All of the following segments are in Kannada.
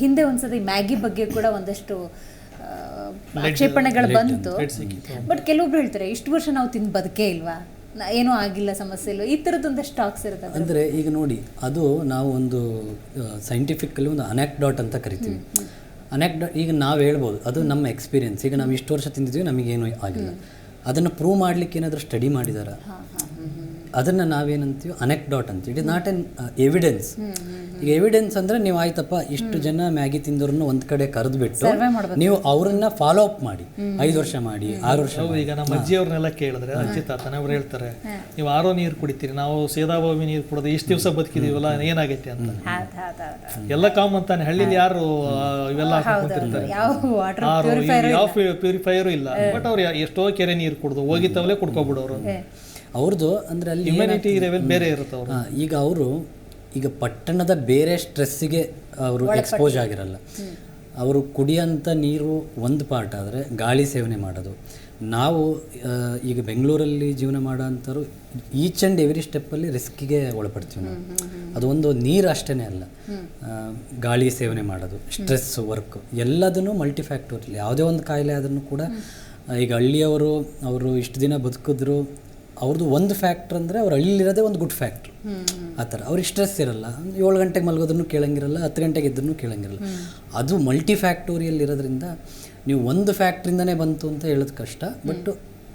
ಹಿಂದೆ ಒಂದ್ಸತಿ ಮ್ಯಾಗಿ ಬಗ್ಗೆ ಕೂಡ ಒಂದಷ್ಟು ಆಕ್ಷೇಪಣೆಗಳು ಬಂತು. ಬಟ್ ಕೆಲವೊಬ್ರು ಹೇಳ್ತಾರೆ ಇಷ್ಟು ವರ್ಷ ನಾವು ತಿಂದು ಬದುಕೇ ಇಲ್ವಾ, ಏನೂ ಆಗಿಲ್ಲ, ಸಮಸ್ಯೆ ಇಲ್ಲ, ಈ ಥರದ್ದೊಂದಷ್ಟು ಟಾಕ್ಸ್ ಇರುತ್ತೆ. ಅಂದರೆ ಈಗ ನೋಡಿ, ಅದು ನಾವು ಒಂದು ಸೈಂಟಿಫಿಕಲ್ಲಿ ಒಂದು ಅನೆಕ್ಡಾಟ್ ಅಂತ ಕರಿತೀವಿ. ಅನೆಕ್ಡಾಟ್ ಈಗ ನಾವು ಹೇಳ್ಬೋದು, ಅದು ನಮ್ಮ ಎಕ್ಸ್ಪೀರಿಯನ್ಸ್. ಈಗ ನಾವು ಇಷ್ಟು ವರ್ಷ ತಿಂದಿದ್ವಿ, ನಮಗೇನು ಆಗಿಲ್ಲ. ಅದನ್ನು ಪ್ರೂವ್ ಮಾಡಲಿಕ್ಕೆ ಏನಾದರೂ ಸ್ಟಡಿ ಮಾಡಿದಾರ, ಅದನ್ನು ನಾವೇನಂತೀವಿ ಅನೆಕ್ಡಾಟ್ ಅಂತೀವಿ. It is not an evidence. ಈಗ ಎವಿಡೆನ್ಸ್ ಅಂದರೆ ನೀವು ಆಯ್ತಪ್ಪ ಇಷ್ಟು ಜನ ಮ್ಯಾಗಿ ತಿಂದವ್ರನ್ನ ಒಂದು ಕಡೆ ಕರೆದುಬಿಟ್ಟು ನೀವು ಅವ್ರನ್ನ ಫಾಲೋ ಅಪ್ ಮಾಡಿ 5 ವರ್ಷ ಮಾಡಿ 6 ವರ್ಷ. ಈಗ ನಮ್ಮ ಅಜ್ಜಿಯವ್ರನ್ನೆಲ್ಲ ಕೇಳಿದ್ರೆ ಅಜ್ಜಿ ತಾತನ ಅವ್ರು ಹೇಳ್ತಾರೆ, ನೀವು ಆರೋ ನೀರು ಕುಡಿತೀರಿ, ನಾವು ಸೇದಾಭಾವಿ ನೀರು ಕುಡಿದು ಇಷ್ಟು ದಿವಸ ಬದುಕಿದೀವಲ್ಲ ಏನಾಗೈತೆ ಅಂತ. ಎಲ್ಲ ಕಾಮನ್ ತಾನೆ, ಹಳ್ಳಿಲಿ ಯಾರು ಇವೆಲ್ಲ ಹಾಕೊಂತಿರ್ತಾರೆ, ಯಾವ ಪ್ಯೂರಿಫೈಯರು ಇಲ್ಲ. ಬಟ್ ಅವ್ರು ಎಷ್ಟೋ ಕೆರೆ ನೀರು ಕುಡಿದು ಹೋಗಿತ್ತವಲ್ಲೇ ಕುಡ್ಕೊಬಿಡೋರು. ಅವ್ರದ್ದು ಅಂದರೆ ಅಲ್ಲಿ ಇಮ್ಯುನಿಟಿ ಲೆವೆಲ್ ಬೇರೆ ಇರುತ್ತೆ. ಅವರು ಈಗ ಈಗ ಪಟ್ಟಣದ ಬೇರೆ ಸ್ಟ್ರೆಸ್ಸಿಗೆ ಅವರು ಎಕ್ಸ್ಪೋಸ್ ಆಗಿರಲ್ಲ. ಅವರು ಕುಡಿಯೋಂಥ ನೀರು ಒಂದು ಪಾರ್ಟ್ ಆದರೆ ಗಾಳಿ ಸೇವನೆ ಮಾಡೋದು. ನಾವು ಈಗ ಬೆಂಗಳೂರಲ್ಲಿ ಜೀವನ ಮಾಡೋ ಅಂಥವ್ರು ಈಚ್ ಆ್ಯಂಡ್ ಎವ್ರಿ ಸ್ಟೆಪ್ಪಲ್ಲಿ ರಿಸ್ಕಿಗೆ ಒಳಪಡ್ತೀವಿ ನಾವು. ಅದು ಒಂದು ನೀರು ಅಷ್ಟೇ ಅಲ್ಲ, ಗಾಳಿ ಸೇವನೆ ಮಾಡೋದು, ಸ್ಟ್ರೆಸ್, ವರ್ಕ್ ಎಲ್ಲದನ್ನು ಮಲ್ಟಿಫ್ಯಾಕ್ಟೋರಿಯಲ್. ಯಾವುದೇ ಒಂದು ಕಾಯಿಲೆ ಆದ್ರೂ ಕೂಡ ಈಗ ಹಳ್ಳಿಯವರು ಅವರು ಇಷ್ಟು ದಿನ ಬದುಕಿದ್ರು, ಅವ್ರದ್ದು ಒಂದು ಫ್ಯಾಕ್ಟ್ರ್ ಅಂದರೆ ಅವ್ರು ಹಳ್ಳಿಲಿರೋದೇ ಒಂದು ಗುಡ್ ಫ್ಯಾಕ್ಟ್ರ್. ಆ ಥರ ಅವ್ರಿಗೆ ಸ್ಟ್ರೆಸ್ ಇರಲ್ಲ. 7 ಗಂಟೆಗೆ ಮಲಗೋದ್ರೂ ಕೇಳಂಗಿರಲ್ಲ, 10 ಗಂಟೆಗೆ ಇದ್ರೂ ಕೇಳಂಗಿರಲ್ಲ. ಅದು ಮಲ್ಟಿ ಫ್ಯಾಕ್ಟೋರಿಯಲ್ ಇರೋದ್ರಿಂದ ನೀವು ಒಂದು ಫ್ಯಾಕ್ಟ್ರಿಂದನೇ ಬಂತು ಅಂತ ಹೇಳೋದು ಕಷ್ಟ. ಬಟ್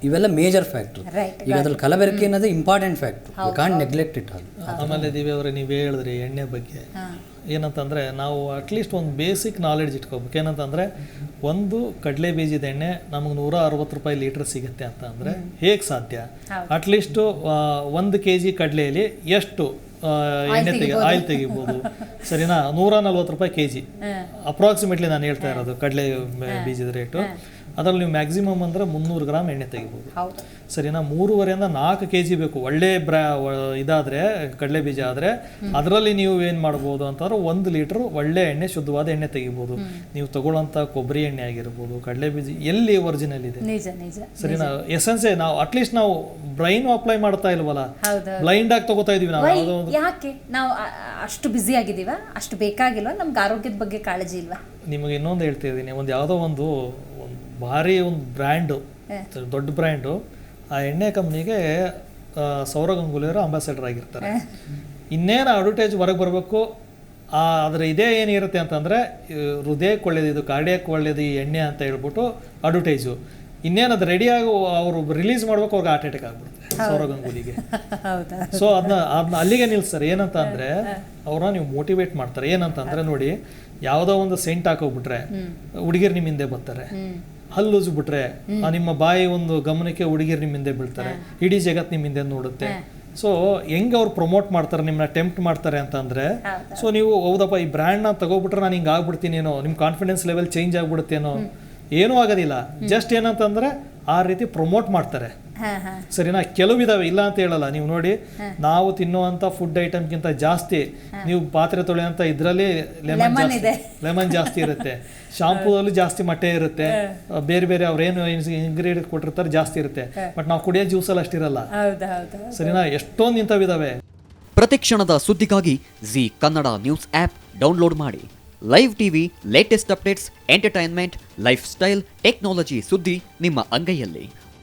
ಇವೆಲ್ಲ ಮೇಜರ್ ಫ್ಯಾಕ್ಟ್ರ್. ಈಗ ಅದ್ರಲ್ಲಿ ಕಲಬೆರಕೆ ಅನ್ನೋದು important factor, you can't neglect it all. ಆಮೇಲೆ ದಿವ್ಯ ಅವರೇ ನೀವೇ ಹೇಳಿದ್ರಿ ಎಣ್ಣೆ ಬಗ್ಗೆ. ಏನಂತಂದರೆ ನಾವು ಅಟ್ಲೀಸ್ಟ್ ಒಂದು ಬೇಸಿಕ್ ನಾಲೆಡ್ಜ್ ಇಟ್ಕೋಬೇಕು. ಏನಂತಂದರೆ ಒಂದು ಕಡಲೆ ಬೀಜದ ಎಣ್ಣೆ ನಮಗೆ 160 ರೂಪಾಯಿ ಲೀಟ್ರ್ ಸಿಗುತ್ತೆ ಅಂತ ಅಂದರೆ ಹೇಗೆ ಸಾಧ್ಯ? ಅಟ್ಲೀಸ್ಟು 1 kg ಕಡಲೆಯಲ್ಲಿ ಎಷ್ಟು ಆಯಿಲ್ ತೆಗಿಬೋದು? ಸರಿನಾ, 140 ರೂಪಾಯಿ kg ಅಪ್ರಾಕ್ಸಿಮೇಟ್ಲಿ ನಾನು ಹೇಳ್ತಾ ಇರೋದು ಕಡಲೆ ಬೀಜದ ರೇಟು. ಅದರಲ್ಲಿ ನೀವು ಮ್ಯಾಕ್ಸಿಮಮ್ ಅಂದರೆ 300 ಗ್ರಾಮ್ ಎಣ್ಣೆ ತೆಗಿಬೋದು. ಸರಿನಾ, 3.5 4 kg ಬೇಕು ಒಳ್ಳೆ ಇದಾದರೆ ಕಡಲೆ ಬೀಜ ಆದರೆ. ಅದರಲ್ಲಿ ನೀವು ಏನು ಮಾಡ್ಬೋದು ಅಂತಂದ್ರೆ 1 ಲೀಟ್ರ್ ಒಳ್ಳೆ ಎಣ್ಣೆ, ಶುದ್ಧವಾದ ಎಣ್ಣೆ ತೆಗಿಬೋದು. ನೀವು ತಗೊಳ್ಳೋಂಥ ಕೊಬ್ಬರಿ ಎಣ್ಣೆ ಆಗಿರ್ಬೋದು, ಕಡಲೆ ಬೀಜ ಎಲ್ಲಿ ಒರಿಜಿನಲ್ ಇದೆ. ಸರಿನಾ, ಎಸೆನ್ಸೇ ನಾವು ಅಟ್ಲೀಸ್ಟ್ ನಾವು ಬ್ರೈನ್ ಅಪ್ಲೈ ಮಾಡ್ತಾ ಇಲ್ವಲ್ಲ, ಬ್ಲೈಂಡ್ ಆಗಿ ತಗೋತಾ ಇದೀವಿ ನಾವು. ಯಾಕೆ ನಾವು ಅಷ್ಟು ಬ್ಯುಸಿ ಆಗಿದೀವ? ಅಷ್ಟು ಬೇಕಾಗಿಲ್ವಾ? ನಮ್ಗೆ ಆರೋಗ್ಯದ ಬಗ್ಗೆ ಕಾಳಜಿ ಇಲ್ವಾ? ನಿಮಗೆ ಇನ್ನೊಂದು ಹೇಳ್ತಾ ಇದ್ದೀನಿ, ಒಂದು ಯಾವುದೋ ಒಂದು ಭಾರಿ ಒಂದು ಬ್ರ್ಯಾಂಡು, ದೊಡ್ಡ ಬ್ರ್ಯಾಂಡು, ಆ ಎಣ್ಣೆ ಕಂಪ್ನಿಗೆ ಸೌರವ್ ಗಂಗೂಲಿಯವರು ಅಂಬಾಸಡರ್ ಆಗಿರ್ತಾರೆ. ಇನ್ನೇನು ಅಡ್ವರ್ಟೈಸ್ ಹೊರಗೆ ಬರಬೇಕು, ಅದರ ಇದೇ ಏನಿರುತ್ತೆ ಅಂತಂದರೆ ಹೃದಯಕ್ಕೆ ಒಳ್ಳೇದು, ಇದು ಕಾರ್ಡಿಯಾಕ್ ಒಳ್ಳೇದು ಈ ಎಣ್ಣೆ ಅಂತ ಹೇಳ್ಬಿಟ್ಟು ಅಡ್ವರ್ಟೈಸು. ಇನ್ನೇನು ಅದು ರೆಡಿಯಾಗಿ ಅವರು ರಿಲೀಸ್ ಮಾಡ್ಬೇಕು, ಅವ್ರಿಗೆ ಹಾರ್ಟ್ ಅಟ್ಯಾಕ್ ಆಗ್ಬಿಡುತ್ತೆ ಸೌರವ್ ಗಂಗೂಲಿಗೆ. ಸೊ ಅದನ್ನ ಅಲ್ಲಿಗೆ ನಿಲ್ಲಿಸ್ತಾರೆ. ಏನಂತ ಅಂದರೆ ಅವ್ರನ್ನ ನೀವು ಮೋಟಿವೇಟ್ ಮಾಡ್ತಾರೆ. ಏನಂತ ಅಂದರೆ ನೋಡಿ, ಯಾವುದೋ ಒಂದು ಸೆಂಟ್ ಹಾಕೋಗ್ಬಿಟ್ರೆ ಹುಡುಗಿರು ನಿಮ್ಮ ಹಿಂದೆ ಬರ್ತಾರೆ, ಹಲ್ಲು ಉಜ್ಬಿಟ್ರೆ ನಿಮ್ಮ ಬಾಯಿ ಒಂದು ಗಮನಕ್ಕೆ ಹುಡುಗಿರು ನಿಮ್ಮ ಹಿಂದೆ ಬೀಳ್ತಾರೆ, ಇಡೀ ಜಗತ್ತು ನಿಮ್ಮ ಹಿಂದೆ ನೋಡುತ್ತೆ. ಸೊ ಹೆಂಗೆ ಅವ್ರು ಪ್ರಮೋಟ್ ಮಾಡ್ತಾರೆ, ನಿಮ್ಮನ್ನ ಟೆಂಪ್ಟ್ ಮಾಡ್ತಾರೆ ಅಂತಂದರೆ, ಸೊ ನೀವು ಹೌದಪ್ಪ ಈ ಬ್ರ್ಯಾಂಡ್ನ ತಗೋಬಿಟ್ರೆ ನಾನು ಹಿಂಗೆ ಆಗ್ಬಿಡ್ತೀನೇನೋ, ನಿಮ್ಮ ಕಾನ್ಫಿಡೆನ್ಸ್ ಲೆವೆಲ್ ಚೇಂಜ್ ಆಗ್ಬಿಡುತ್ತೇನೋ, ಏನೂ ಆಗೋದಿಲ್ಲ. ಜಸ್ಟ್ ಏನಂತಂದರೆ ಆ ರೀತಿ ಪ್ರಮೋಟ್ ಮಾಡ್ತಾರೆ. ಸರಿನಾ, ಕೆಲವಿದಾವೆ, ಇಲ್ಲ ಅಂತ ಹೇಳಲ್ಲ. ನೀವು ನೋಡಿ, ನಾವು ತಿನ್ನುವಂಥ ಫುಡ್ ಐಟಮ್ಗಿಂತ ಜಾಸ್ತಿ ನೀವು ಪಾತ್ರೆ ತೊಳೆಯುವಂಥ ಇದರಲ್ಲಿ ಲೆಮನ್ ಜಾಸ್ತಿ ಇರುತ್ತೆ, ಶಾಂಪೂದಲ್ಲಿ ಜಾಸ್ತಿ ಮೊಟ್ಟೆ ಇರುತ್ತೆ, ಬೇರೆ ಬೇರೆ ಅವ್ರೇನು ಇಂಗ್ರೀಡಿಯಂಟ್ ಕೊಟ್ಟಿರ್ತಾರೆ ಜಾಸ್ತಿ ಇರುತ್ತೆ. ಬಟ್ ನಾವು ಕುಡಿಯೋ ಜ್ಯೂಸಲ್ಲಿ ಅಷ್ಟಿರಲ್ಲ. ಸರಿನಾ, ಎಷ್ಟೊಂದು ಇಂಥವಿದಾವೆ. ಪ್ರತಿಕ್ಷಣದ ಸುದ್ದಿಗಾಗಿ Zee Kannada news app download ಮಾಡಿ. Live TV, latest updates, entertainment, lifestyle, technology ಸುದ್ದಿ ನಿಮ್ಮ ಅಂಗೈಯಲ್ಲಿ.